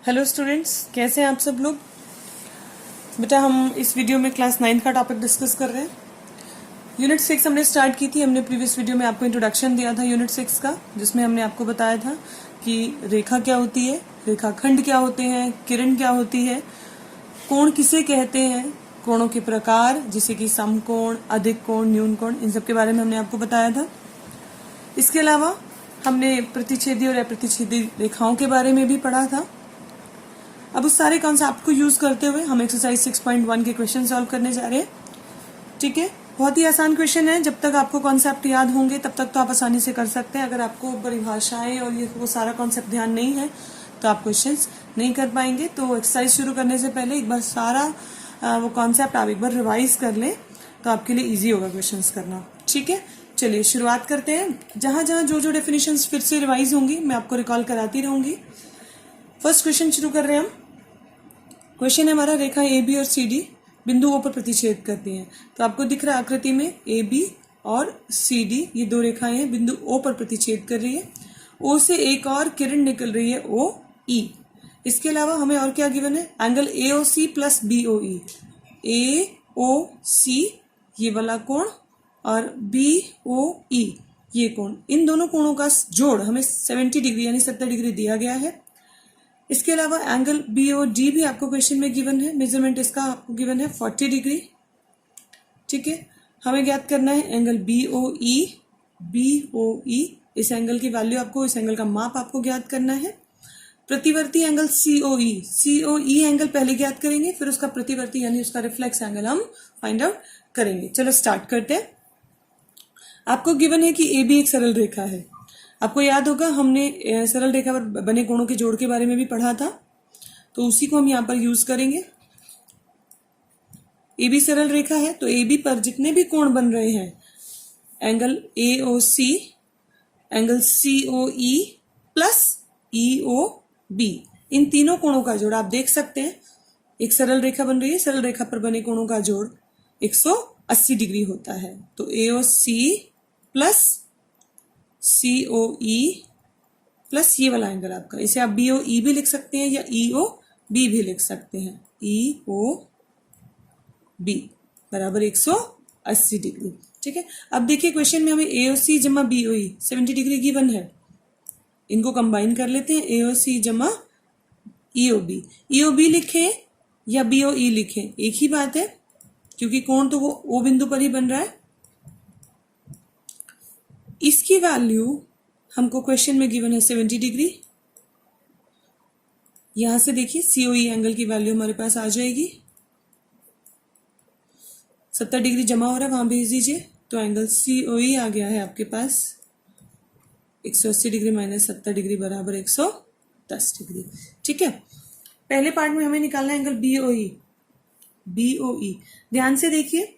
Hello students, कैसे हैं आप सब लोग। बेटा हम इस वीडियो में क्लास 9 का टॉपिक डिस्कस कर रहे हैं। यूनिट 6 हमने स्टार्ट की थी। हमने प्रीवियस वीडियो में आपको इंट्रोडक्शन दिया था यूनिट 6 का, जिसमें हमने आपको बताया था कि रेखा क्या होती है, रेखाखंड क्या होते हैं, किरण क्या होती है, कोण किसे कहते हैं, कोणों के प्रकार जैसे कि समकोण, अधिक कोण, न्यून कोण, इन सब के बारे में हमने आपको बताया था। इसके अलावा हमने प्रतिच्छेदी और अप्रतिच्छेदी रेखाओं के बारे में भी पढ़ा था। अब उस सारे कॉन्सेप्ट को यूज करते हुए हम एक्सरसाइज 6.1 के क्वेश्चन सॉल्व करने जा रहे हैं। ठीक है, बहुत ही आसान क्वेश्चन है। जब तक आपको कॉन्सेप्ट याद होंगे तब तक तो आप आसानी से कर सकते हैं। अगर आपको परिभाषाएं और ये वो सारा कॉन्सेप्ट ध्यान नहीं है तो आप क्वेश्चंस नहीं कर पाएंगे। तो एक्सरसाइज शुरू करने से पहले एक बार सारा वो कॉन्सेप्ट आप एक बार रिवाइज कर लें तो आपके लिए ईजी होगा क्वेश्चंस करना। ठीक है, चलिए शुरुआत करते हैं। जहां जहां जो जो डेफिनेशंस फिर से रिवाइज होंगी मैं आपको रिकॉल कराती रहूंगी। फर्स्ट क्वेश्चन शुरू कर रहे हैं हम। क्वेश्चन है हमारा, रेखा ए बी और सी डी बिंदु ओ पर प्रतिच्छेद करती हैं। तो आपको दिख रहा है आकृति में ए बी और सी डी, ये दो रेखाएं हैं, बिंदु ओ पर प्रतिच्छेद कर रही है। ओ से एक और किरण निकल रही है, ओ ई। इसके अलावा हमें और क्या गिवन है, angle A O C plus B O E. A O C ये वाला कोण और बी ओ ई ये कोण, इन दोनों कोणों का जोड़ हमें 70 डिग्री यानी 70 डिग्री दिया गया है। इसके अलावा एंगल बी ओ डी भी आपको क्वेश्चन में गिवन है, मेजरमेंट इसका आपको गिवन है 40 डिग्री। ठीक है, हमें ज्ञात करना है एंगल बी ओ ई। इस एंगल की वैल्यू आपको, इस एंगल का माप आपको ज्ञात करना है। प्रतिवर्ती angle C O E angle पहले ज्ञात करेंगे, फिर उसका प्रतिवर्ती यानी उसका रिफ्लेक्स एंगल हम फाइंड आउट करेंगे। चलो स्टार्ट करते हैं। आपको गिवन है कि ए बी एक सरल रेखा है। आपको याद होगा हमने सरल रेखा पर बने कोणों के जोड़ के बारे में भी पढ़ा था, तो उसी को हम यहाँ पर यूज करेंगे। ए बी सरल रेखा है तो ए बी पर जितने भी कोण बन रहे हैं, angle A O C, angle C O E plus E O B, इन तीनों कोणों का जोड़ आप देख सकते हैं। एक सरल रेखा बन रही है, सरल रेखा पर बने कोणों का जोड़ 180 डिग्री होता है। तो ए ओ सी प्लस सी ओ ई प्लस ये वाला एंगल आपका, इसे आप बी ओ ई भी लिख सकते हैं या ई ओ बी भी लिख सकते हैं। ई ओ बी बराबर 180 डिग्री। ठीक है, अब देखिए क्वेश्चन में हमें ए ओ सी जमा बी ओ ई 70 डिग्री गिवन है। इनको कंबाइन कर लेते हैं, ए ओ सी जमा ई ओ बी। ई ओ बी लिखें या बी ओ ई लिखें, एक ही बात है, क्योंकि कोण तो वो ओ बिंदु पर ही बन रहा है। इसकी वैल्यू हमको क्वेश्चन में गिवन है 70 डिग्री। यहां से देखिए सीओई एंगल की वैल्यू हमारे पास आ जाएगी, 70 डिग्री जमा हो रहा है, वहां भेज दीजिए। तो एंगल सीओई आ गया है आपके पास 180 डिग्री माइनस 70 डिग्री बराबर 110 डिग्री। ठीक है, पहले पार्ट में हमें निकालना है एंगल बीओई। ध्यान से देखिए,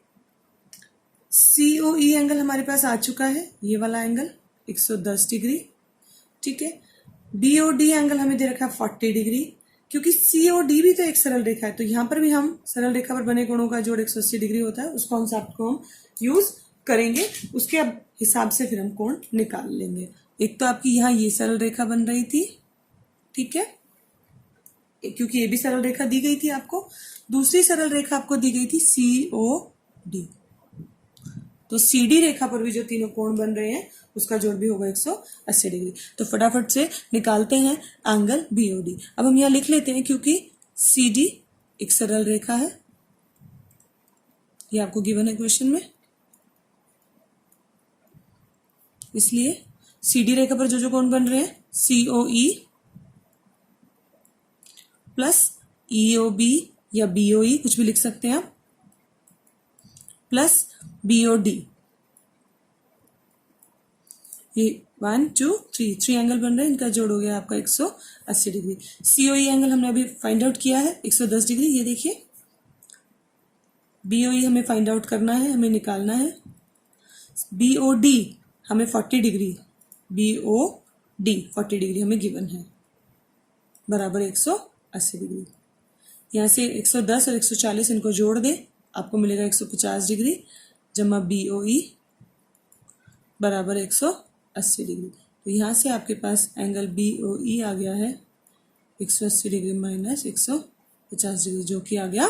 सीओई एंगल हमारे पास आ चुका है, ये वाला एंगल 110 डिग्री। ठीक है, बीओडी एंगल हमें दे रखा है 40 डिग्री, क्योंकि सीओडी भी तो एक सरल रेखा है, तो यहां पर भी हम सरल रेखा पर बने कोणों का जोड़ 180 डिग्री होता है। उस कॉन्सेप्ट को हम यूज करेंगे, उसके अब हिसाब से फिर हम कोण निकाल लेंगे। एक तो आपकी यहाँ ये सरल रेखा बन रही थी, ठीक है, क्योंकि ये भी सरल रेखा दी गई थी आपको। दूसरी सरल रेखा आपको दी गई थी सीओडी, तो सीडी रेखा पर भी जो तीनों कोण बन रहे हैं उसका जोड़ भी होगा 180 डिग्री। तो फटाफट से निकालते हैं एंगल बीओडी। अब हम यहां लिख लेते हैं, क्योंकि सीडी एक सरल रेखा है, ये आपको गिवन है क्वेश्चन में, इसलिए सीडी रेखा पर जो जो कोण बन रहे हैं सीओई प्लस ईओबी या बीओई कुछ भी लिख सकते हैं आप, प्लस बीओडी, ये 1 2 3 एंगल बन रहे हैं, इनका जोड़ हो गया आपका 180 डिग्री। सीओई एंगल हमने अभी फाइंड आउट किया है 110 डिग्री, ये देखिए। बीओई हमें फाइंड आउट करना है, हमें निकालना है। बीओडी हमें 40 डिग्री, बीओडी 40 डिग्री हमें गिवन है, बराबर 180 डिग्री। यहाँ से 110 और 140 इनको जोड़ दें, आपको मिलेगा 150 डिग्री जमा बीओई बराबर 180 डिग्री। तो यहाँ से आपके पास एंगल बीओई आ गया है 180 डिग्री माइनस 150 डिग्री, जो कि आ गया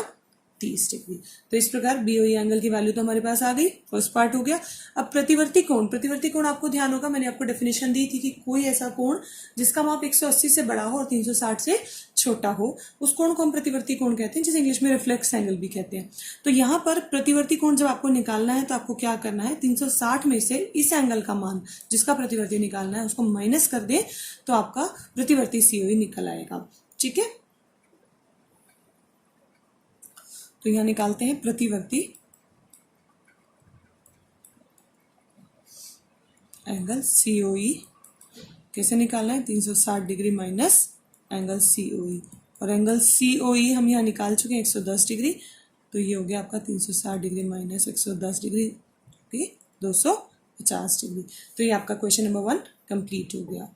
30 डिग्री। तो इस प्रकार बीओई एंगल की वैल्यू तो हमारे पास आ गई, फर्स्ट पार्ट हो गया। अब प्रतिवर्ती कोण, प्रतिवर्ती कोण आपको ध्यान होगा मैंने आपको डेफिनेशन दी थी कि कोई ऐसा कोण जिसका माप 180 से बड़ा हो और 360 से छोटा हो, उस कोण को हम प्रतिवर्ती कोण कहते हैं, जिसे इंग्लिश में रिफ्लेक्स एंगल भी कहते हैं। तो यहाँ पर प्रतिवर्ती कोण जब आपको निकालना है तो आपको क्या करना है, 360 में से इस एंगल का मान जिसका प्रतिवर्ती निकालना है उसको माइनस कर दे तो आपका प्रतिवर्ती सीओई निकल आएगा। ठीक है, तो यहां निकालते हैं प्रतिवर्ती एंगल सीओई। कैसे निकालना है, 360 डिग्री माइनस एंगल सीओई, और एंगल सीओई हम यहाँ निकाल चुके हैं 110 डिग्री। तो ये हो गया आपका 360 डिग्री माइनस 110 डिग्री, ठीक है, 250 डिग्री। तो ये आपका क्वेश्चन नंबर 1 कंप्लीट हो गया।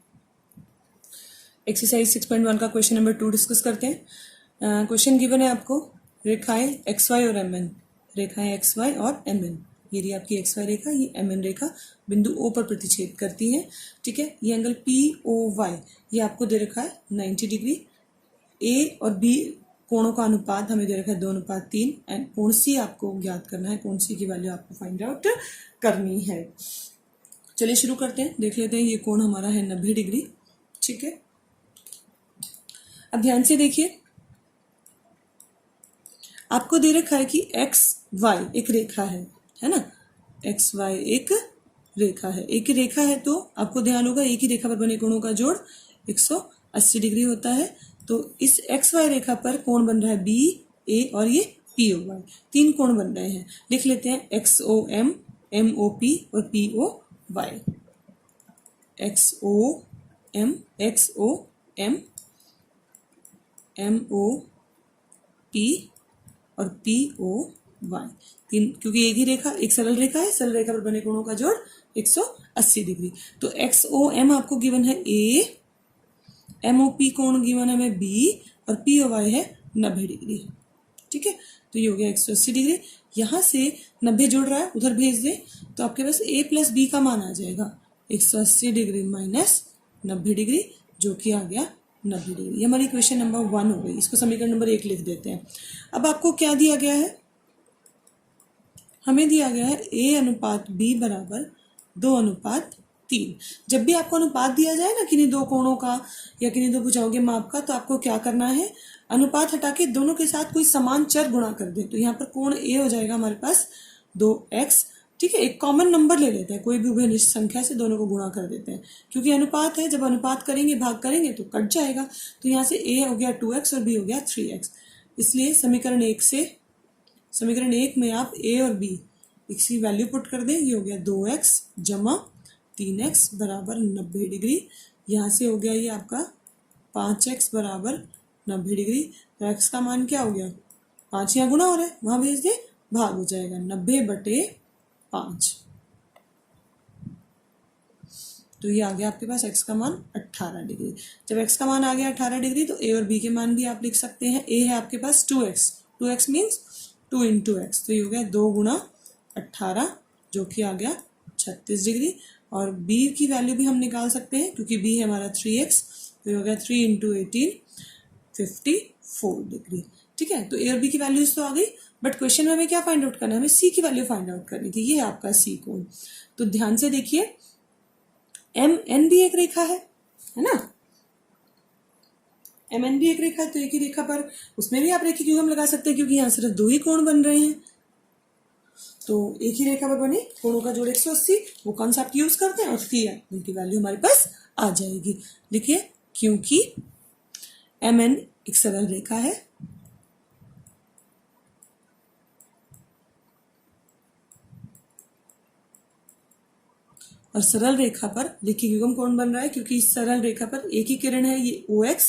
एक्सरसाइज 6.1 का क्वेश्चन नंबर 2 डिस्कस करते हैं। क्वेश्चन गिवन है आपको, रेखाएं एक्स वाई और एम एन, रेखाएं एक्स वाई और एम एन, ये रही आपकी एक्स वाई रेखा, ये एम एन रेखा बिंदु ओ पर प्रतिच्छेद करती है। ठीक है, ये एंगल पी ओ वाई ये आपको दे रखा है 90 डिग्री। ए और बी कोणों का अनुपात हमें दे रखा है 2:3 एंड कोण सी आपको ज्ञात करना है, कोण सी की वैल्यू आपको फाइंड आउट करनी है। चलिए शुरू करते हैं, देख लेते हैं। ये कोण हमारा है 90 डिग्री। ठीक है, अब ध्यान से देखिए, आपको दे रखा है कि एक्स वाई एक रेखा है ना, एक्स वाई एक रेखा है, एक ही रेखा है तो आपको ध्यान होगा एक ही रेखा पर बने कोणों का जोड़ 180 डिग्री होता है। तो इस एक्स वाई रेखा पर कोण बन रहा है बी ए और ये पी ओ वाई, 3 कोण बन रहे हैं। लिख लेते हैं X O M, M O P और P O Y. X O M, X O M, M O P और पी ओ वाई, 3, क्योंकि एक ही रेखा, एक सरल रेखा है, सरल रेखा पर बने कोणों का जोड़ 180 डिग्री। तो एक्स ओ एम आपको गिवन है ए, एम ओ पी कोण गिवन है हमें बी और पी ओ वाई है 90 डिग्री। ठीक है, तो ये हो गया 180 डिग्री। यहां से 90 जुड़ रहा है, उधर भेज दे तो आपके पास ए प्लस बी का मान आ जाएगा 180 डिग्री माइनस 90 डिग्री, जो कि आ गया 90 डिग्री। ये हमारी क्वेश्चन नंबर 1 हो गई। इसको समीकरण नंबर 1 लिख देते हैं। अब आपको क्या दिया गया है, हमें दिया गया है ए अनुपात बी बराबर 2:3। जब भी आपको अनुपात दिया जाए ना किन्हीं दो कोणों का या किन्हीं दो भुजाओं के माप का, तो आपको क्या करना है, अनुपात हटा के दोनों के साथ कोई समान चर गुणा कर दे। तो यहाँ पर कोण ए हो जाएगा हमारे पास 2x। ठीक है, एक कॉमन नंबर ले लेते हैं, कोई भी उभयनिष्ठ संख्या से दोनों को गुणा कर देते हैं, क्योंकि अनुपात है, जब अनुपात करेंगे भाग करेंगे तो कट जाएगा। तो यहाँ से a हो गया 2x और b हो गया 3x। इसलिए समीकरण 1 में आप a और b इसकी वैल्यू पुट कर दें। ये हो गया 2x जमा 3x बराबर 90 डिग्री। यहाँ से हो गया ये आपका 5x बराबर 90 डिग्री। तो x का मान क्या हो गया, 5 यहाँ गुणा हो रहा है, वहां भेज दे, भाग हो जाएगा 90/5। तो ये आ गया आपके पास x का मान 18 डिग्री। जब x का मान आ गया 18 डिग्री तो a और b के मान भी आप लिख सकते हैं। a है आपके पास 2x मीन्स 2 × x, तो ये हो गया 2 × 18 जो कि आ गया 36 डिग्री। और b की वैल्यू भी हम निकाल सकते हैं क्योंकि b है हमारा 3x, तो ये हो गया 3 × 18 54 डिग्री। ठीक है, तो a और b की वैल्यूज तो आ गई, बट क्वेश्चन में हमें क्या फाइंड आउट करना है, हमें c की वैल्यू फाइंड आउट करनी थी। ये है आपका c कोण। तो ध्यान से देखिए, एम एन भी एक रेखा है ना, एम एन भी एक रेखा है, तो एक ही रेखा पर उसमें भी आप रेखीय युग्म लगा सकते हैं, क्योंकि यहाँ सिर्फ 2 ही कोण बन रहे हैं। तो एक ही रेखा पर बने कोणों का जोड़ 180, वो कॉन्सेप्ट यूज करते हैं और उसकी उनकी वैल्यू हमारे पास आ जाएगी। लिखिए, क्योंकि एम एन एक सरल रेखा है और सरल रेखा पर रेखीय युग्म कौन बन रहा है, क्योंकि इस सरल रेखा पर एक ही किरण है, ये OX,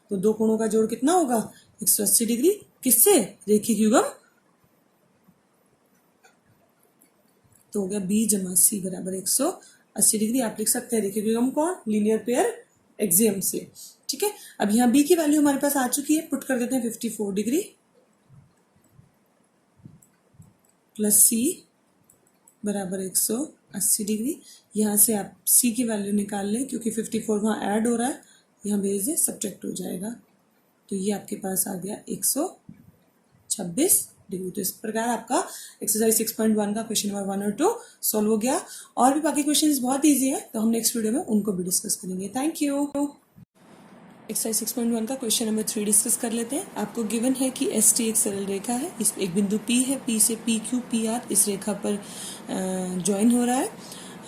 तो 2 कोणों का जोड़ कितना होगा 180 डिग्री। किससे, रेखीय युग्म, तो हो गया B जमा C बराबर 180 डिग्री। आप लिख सकते हैं रेखीय युग्म कौन, लीनियर पेयर एक्सियम से। ठीक है, अब यहाँ B की वैल्यू हमारे पास आ चुकी है, पुट कर देते हैं 54 डिग्री प्लस C बराबर 180 डिग्री। यहाँ से आप C की वैल्यू निकाल लें, क्योंकि 54 वहाँ ऐड हो रहा है, यहाँ भेज दें, सब्ट्रैक्ट हो जाएगा तो ये आपके पास आ गया 126 डिग्री। तो इस प्रकार आपका एक्सरसाइज 6.1 का क्वेश्चन नंबर 1 और 2 सॉल्व हो गया। और भी बाकी क्वेश्चंस बहुत इजी है, तो हम नेक्स्ट वीडियो में उनको भी डिस्कस करेंगे। Thank you. एक्सरसाइज 6.1 का क्वेश्चन नंबर 3 डिस्कस कर लेते हैं। आपको गिवन है कि एस टी एक सरल रेखा है, इस एक बिंदु P है, P से पी क्यू पी आर इस रेखा पर ज्वाइन हो रहा है।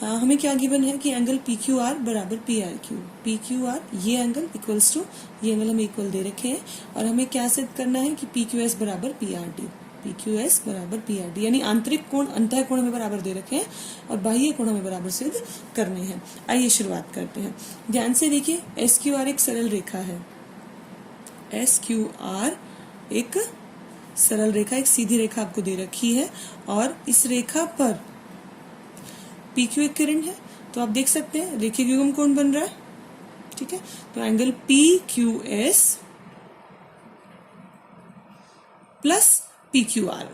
हमें क्या गिवन है कि एंगल पी क्यू आर बराबर P R Q. P Q R ये एंगल इक्वल्स टू ये एंगल हमें इक्वल दे रखे हैं, और हमें क्या सिद्ध करना है कि पी क्यू एस बराबर P R D. P Q S बराबर पी आर डी यानी आंतरिक कोण अंतः कोण हमें बराबर दे रखे हैं और बाह्य कोण हमें बराबर सिद्ध करने हैं। आइए शुरुआत करते हैं। ध्यान से देखिए, एस क्यू आर एक सरल रेखा है। एस क्यू आर एक सरल रेखा, एक सीधी रेखा आपको दे रखी है, और इस रेखा पर पी क्यू एक किरण है। तो आप देख सकते हैं रेखीय युग्म कोण बन रहा है, ठीक है। तो angle P Q S plus P Q R,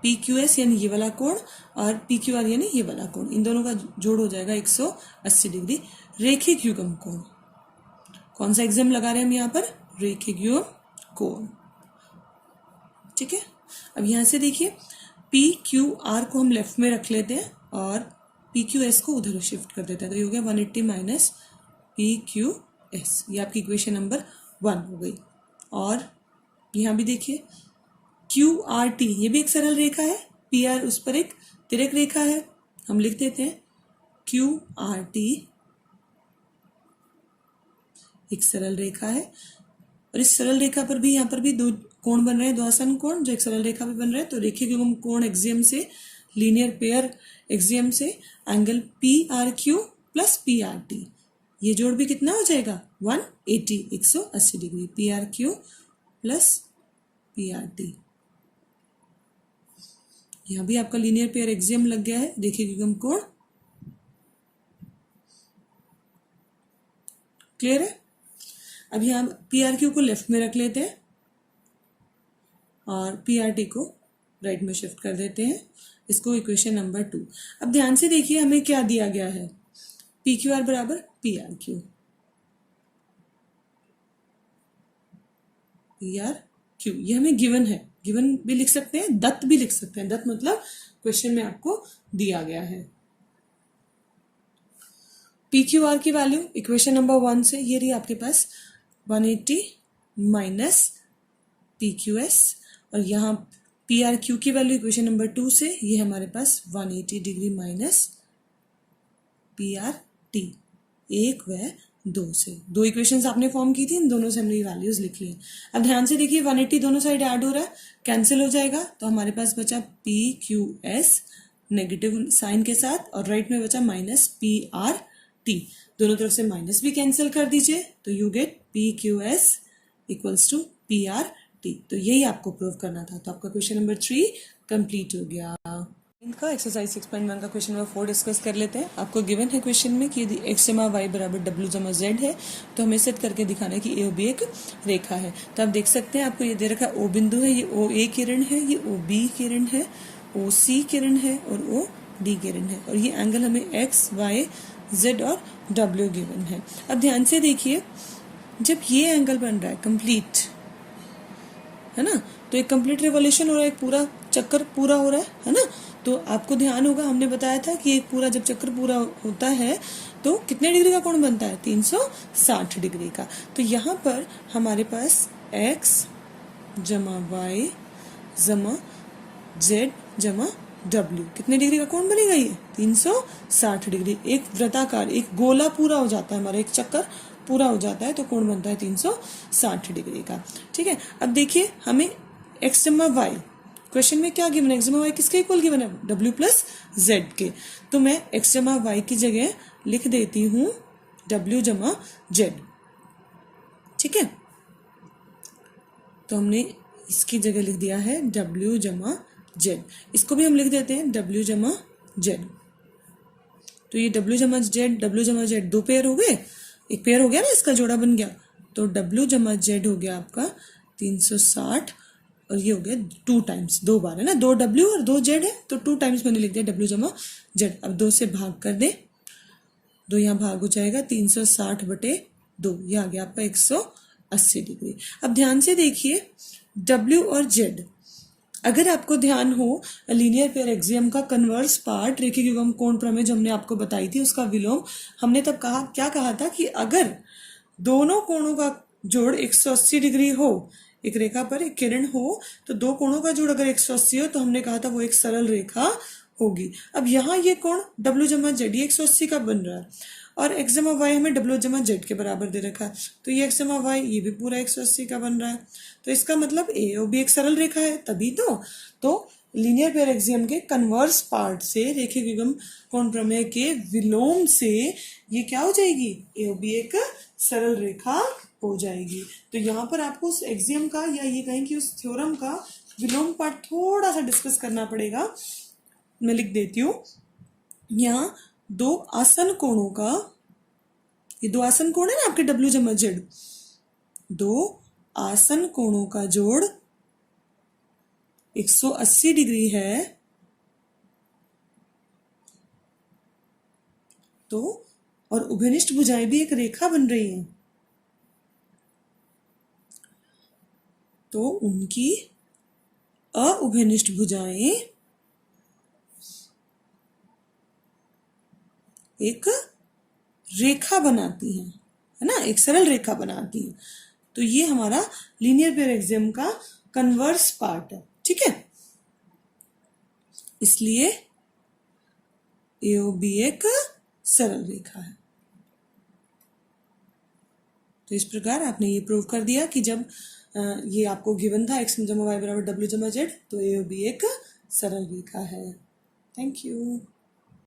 P Q S यानी ये वाला कोण और पी क्यू आर यानी ये वाला कोण, इन दोनों का जोड़ हो जाएगा 180 डिग्री रेखीय युग्म कोण। कौन सा एग्जाम लगा रहे हैं हम यहाँ पर? रेखीय युग्म कोण, ठीक है। अब यहां से देखिए, पी क्यू आर को हम लेफ्ट में रख लेते हैं और पी क्यू एस को उधर शिफ्ट कर देते हैं। तो ये हो गया 180 माइनस पी क्यू एस। ये आपकी इक्वेशन नंबर 1 हो गई। और यहाँ भी देखिए, क्यू आर टी ये भी एक सरल रेखा है, पी आर उस पर एक तिर्यक रेखा है। हम लिख देते हैं क्यू आर टी एक सरल रेखा है, और इस सरल रेखा पर भी यहाँ पर भी दो कोण बन रहे हैं, दो आसन कोण जो एक सरल रेखा पे बन रहे हैं। तो रेखीय युग्म कोण एक्सियम से, लीनियर पेयर एक्सियम से angle P R Q plus P R T, ये जोड़ भी कितना हो जाएगा? 180 180 degree, P R Q plus P R T. यहां भी आपका लीनियर पेयर एक्सियम लग गया है, रेखीय युग्म कोण। क्लियर है? अब यहाँ पी आर क्यू को लेफ्ट में रख लेते हैं और पी आर टी को राइट में शिफ्ट कर देते हैं। इसको इक्वेशन नंबर 2। अब ध्यान से देखिए, हमें क्या दिया गया है? पी क्यू आर बराबर P R Q, P R Q ये हमें गिवन है। गिवन भी लिख सकते हैं, दत्त भी लिख सकते हैं। दत्त मतलब क्वेश्चन में आपको दिया गया है। पी क्यू आर की वैल्यू इक्वेशन नंबर 1 से ये रही आपके पास 180 माइनस पी क्यू एस, और यहाँ पी आर क्यू की वैल्यू इक्वेशन नंबर 2 से ये हमारे पास 180 degree minus P R T. 1 व 2 से दो इक्वेशंस आपने फॉर्म की थी, इन दोनों से हमने ये वैल्यूज लिख ली। अब ध्यान से देखिए, 180 दोनों साइड ऐड हो रहा है, कैंसिल हो जाएगा। तो हमारे पास बचा P Q S negative sign के साथ, और राइट में बचा माइनस पी आर टी। दोनों तरफ से माइनस भी कैंसिल कर दीजिए, तो you get P Q S equals to P R T. तो यही आपको प्रूव करना था। तो आपका क्वेश्चन नंबर 3 कंप्लीट हो गया। इनका एक्सरसाइज 6.1 का क्वेश्चन नंबर 4 डिस्कस कर लेते हैं। आपको गिवन है क्वेश्चन में कि यदि x जमा y बराबर w जमा z है, तो हमें सिद्ध करके दिखाना है कि ए ओ बी एक रेखा है। तो आप देख सकते हैं, आपको ये दे रखा है ओ बिंदु है, ये ओ ए किरण है, ये ओ बी किरण है, ओ सी किरण है और ओ डी किरण है, और ये एंगल हमें x y z और w गिवन है। अब ध्यान से देखिए, जब ये एंगल बन रहा है कंप्लीट, है ना, तो एक कंप्लीट रिवोल्यूशन हो रहा है, एक पूरा चक्कर पूरा हो रहा है ना। तो आपको ध्यान होगा, हमने बताया था कि एक पूरा जब चक्कर पूरा होता है तो कितने डिग्री का कोण बनता है? 360 डिग्री का। तो यहाँ पर हमारे पास x जमा y जमा z जमा w कितने डिग्री का कोण बनेगा? ये 360 डिग्री। एक वृत्ताकार, एक गोला पूरा हो जाता है, हमारा एक चक्कर पूरा हो जाता है, तो कोण बनता है 360 डिग्री का। ठीक है। अब देखिए, हमें x जमा y क्वेश्चन में क्या गिवन है? x जमा y किसके इक्वल गिवन है? w प्लस z के। तो मैं x जमा y की जगह लिख देती हूँ w जमा z। ठीक है, तो हमने इसकी जगह लिख दिया है w जमा z। इसको भी हम लिख देते हैं w जमा z। तो ये w जमा z दो पेयर हो गए, एक पेयर हो गया ना, इसका जोड़ा बन गया। तो w जमा z हो गया आपका 360, और ये हो गया 2 टाइम्स, 2 बार है ना, 2 w और 2 z है, तो 2 टाइम्स मैंने लिख दिया w जमा z। अब 2 से भाग कर दे, 2 यहाँ भाग हो जाएगा, 360 बटे 2, ये आ गया आपका 180 डिग्री। अब ध्यान से देखिए W और Z, अगर आपको ध्यान हो लीनियर पेयर एक्सियम का कन्वर्स पार्ट रेखीय युग्म कोण प्रमेय जो हमने आपको बताई थी उसका विलोम, हमने तब क्या कहा था कि अगर दोनों कोणों का जोड़ 180 डिग्री हो, एक रेखा पर एक किरण हो, तो दो कोणों का जोड़ अगर 180 हो तो हमने कहा था वो एक सरल रेखा होगी। अब यहाँ ये कोण W जमा Z ये 180 का बन रहा है और x जमा y हमें W जमा Z के बराबर दे रखा है, तो ये x जमा y ये भी पूरा 180 का बन रहा है। तो इसका मतलब ए ओ बी एक सरल रेखा है, तभी तो लीनियर पेयर एक्सियम के कन्वर्स पार्ट से रेखीय युग्म कोण प्रमेय के विलोम से ये क्या हो जाएगी, ए ओ बी एक सरल रेखा हो जाएगी। तो यहाँ पर आपको उस एक्सियम का या ये कहें कि उस थ्योरम का विलोम पार्ट थोड़ा सा डिस्कस करना पड़ेगा। मैं लिख देती हूँ, यहाँ दो आसन कोणों का, ये दो आसन कोण है ना आपके W जमा Z, दो आसन कोणों का जोड़ 180 डिग्री है, तो और उभयनिष्ठ भुजाएं भी एक रेखा बन रही हैं, तो उनकी अउभयनिष्ठ भुजाएं एक रेखा बनाती हैं, है ना, एक सरल रेखा बनाती हैं। तो ये हमारा लीनियर पेयर एक्सियम का कन्वर्स पार्ट है, ठीक है। इसलिए AOB एक सरल रेखा है। तो इस प्रकार आपने ये प्रूव कर दिया कि जब ये आपको गिवन था x जमा y बराबर W जमा Z, तो AOB एक सरल रेखा है। Thank you.